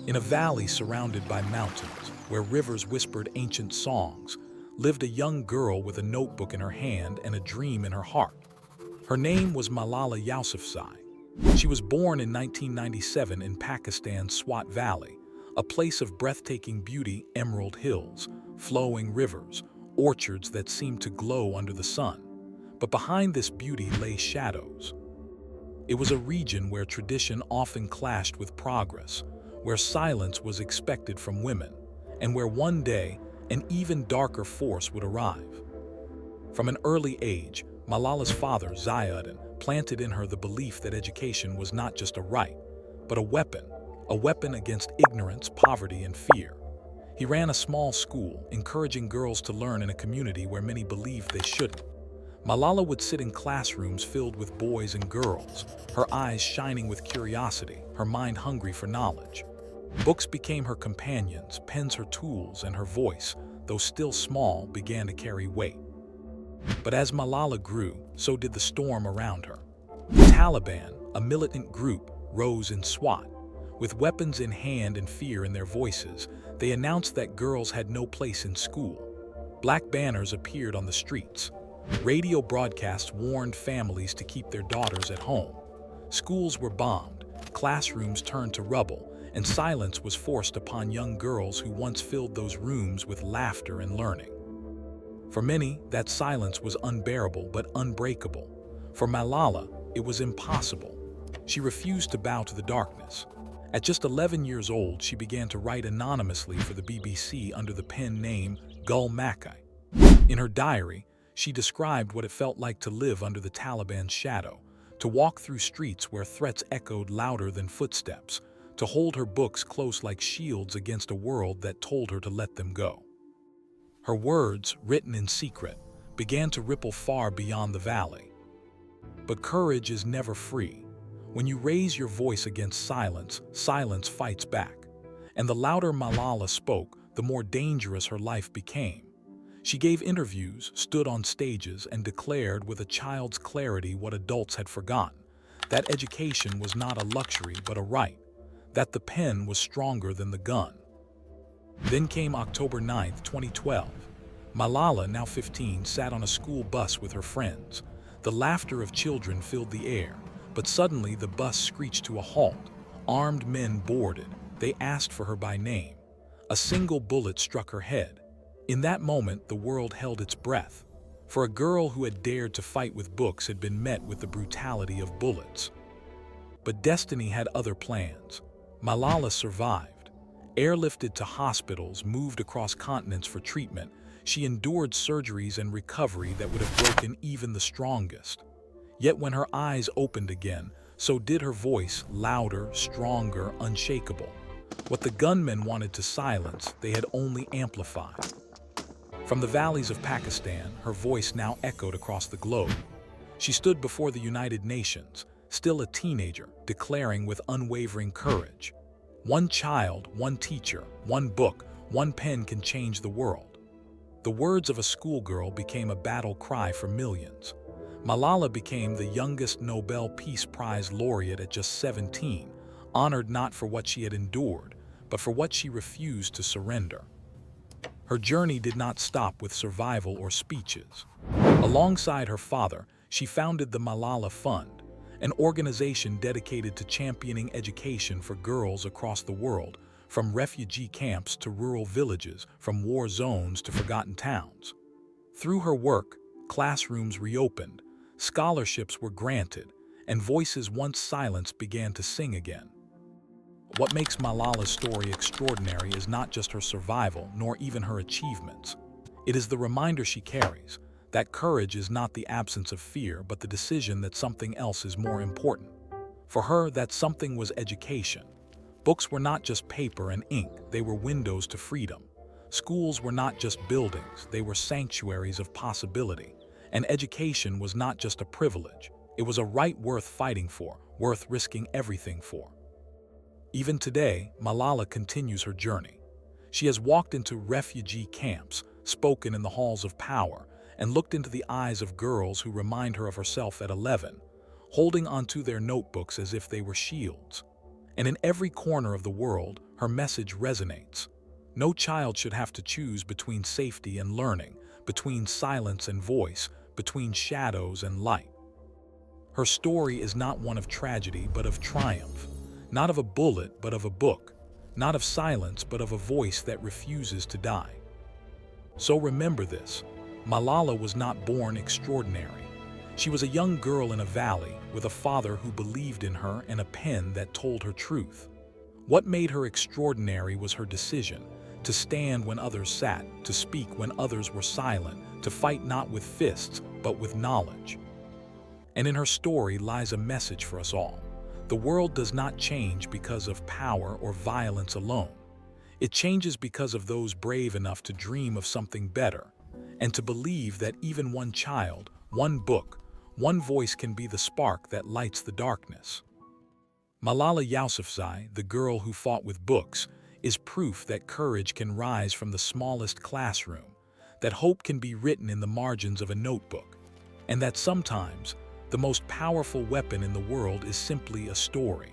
In a valley surrounded by mountains, where rivers whispered ancient songs, lived a young girl with a notebook in her hand and a dream in her heart. Her name was Malala Yousafzai. She was born in 1997 in Pakistan's Swat Valley, a place of breathtaking beauty, emerald hills, flowing rivers, orchards that seemed to glow under the sun. But behind this beauty lay shadows. It was a region where tradition often clashed with progress, where silence was expected from women, and where one day an even darker force would arrive. From an early age, Malala's father, Ziauddin, planted in her the belief that education was not just a right, but a weapon against ignorance, poverty, and fear. He ran a small school, encouraging girls to learn in a community where many believed they shouldn't. Malala would sit in classrooms filled with boys and girls, her eyes shining with curiosity, her mind hungry for knowledge. Books became her companions, pens her tools, and her voice, though still small, began to carry weight. But as Malala grew, so did the storm around her. The Taliban, a militant group, rose in Swat. With weapons in hand and fear in their voices, they announced that girls had no place in school. Black banners appeared on the streets. Radio broadcasts warned families to keep their daughters at home. Schools were bombed, classrooms turned to rubble, and silence was forced upon young girls who once filled those rooms with laughter and learning. For many, that silence was unbearable but unbreakable. For Malala, it was impossible. She refused to bow to the darkness. At just 11 years old, she began to write anonymously for the BBC under the pen name Gul Mackay. In her diary, she described what it felt like to live under the Taliban's shadow, to walk through streets where threats echoed louder than footsteps, to hold her books close like shields against a world that told her to let them go. Her words, written in secret, began to ripple far beyond the valley. But courage is never free. When you raise your voice against silence, silence fights back. And the louder Malala spoke, the more dangerous her life became. She gave interviews, stood on stages, and declared with a child's clarity what adults had forgotten: that education was not a luxury but a right, that the pen was stronger than the gun. Then came October 9, 2012. Malala, now 15, sat on a school bus with her friends. The laughter of children filled the air, but suddenly the bus screeched to a halt. Armed men boarded. They asked for her by name. A single bullet struck her head. In that moment, the world held its breath. For a girl who had dared to fight with books had been met with the brutality of bullets. But destiny had other plans. Malala survived. Airlifted to hospitals, moved across continents for treatment, she endured surgeries and recovery that would have broken even the strongest. Yet when her eyes opened again, so did her voice, louder, stronger, unshakable. What the gunmen wanted to silence, they had only amplified. From the valleys of Pakistan, her voice now echoed across the globe. She stood before the United Nations, still a teenager, declaring with unwavering courage, "One child, one teacher, one book, one pen can change the world." The words of a schoolgirl became a battle cry for millions. Malala became the youngest Nobel Peace Prize laureate at just 17, honored not for what she had endured, but for what she refused to surrender. Her journey did not stop with survival or speeches. Alongside her father, she founded the Malala Fund, an organization dedicated to championing education for girls across the world, from refugee camps to rural villages, from war zones to forgotten towns. Through her work, classrooms reopened, scholarships were granted, and voices once silenced began to sing again. What makes Malala's story extraordinary is not just her survival, nor even her achievements. It is the reminder she carries, that courage is not the absence of fear, but the decision that something else is more important. For her, that something was education. Books were not just paper and ink, they were windows to freedom. Schools were not just buildings, they were sanctuaries of possibility. And education was not just a privilege, it was a right worth fighting for, worth risking everything for. Even today, Malala continues her journey. She has walked into refugee camps, spoken in the halls of power, and looked into the eyes of girls who remind her of herself at 11, holding onto their notebooks as if they were shields. And in every corner of the world, her message resonates. No child should have to choose between safety and learning, between silence and voice, between shadows and light. Her story is not one of tragedy, but of triumph. Not of a bullet, but of a book. Not of silence, but of a voice that refuses to die. So remember this: Malala was not born extraordinary. She was a young girl in a valley with a father who believed in her and a pen that told her truth. What made her extraordinary was her decision to stand when others sat, to speak when others were silent, to fight not with fists, but with knowledge. And in her story lies a message for us all. The world does not change because of power or violence alone. It changes because of those brave enough to dream of something better, and to believe that even one child, one book, one voice can be the spark that lights the darkness. Malala Yousafzai, the girl who fought with books, is proof that courage can rise from the smallest classroom, that hope can be written in the margins of a notebook, and that sometimes the most powerful weapon in the world is simply a story.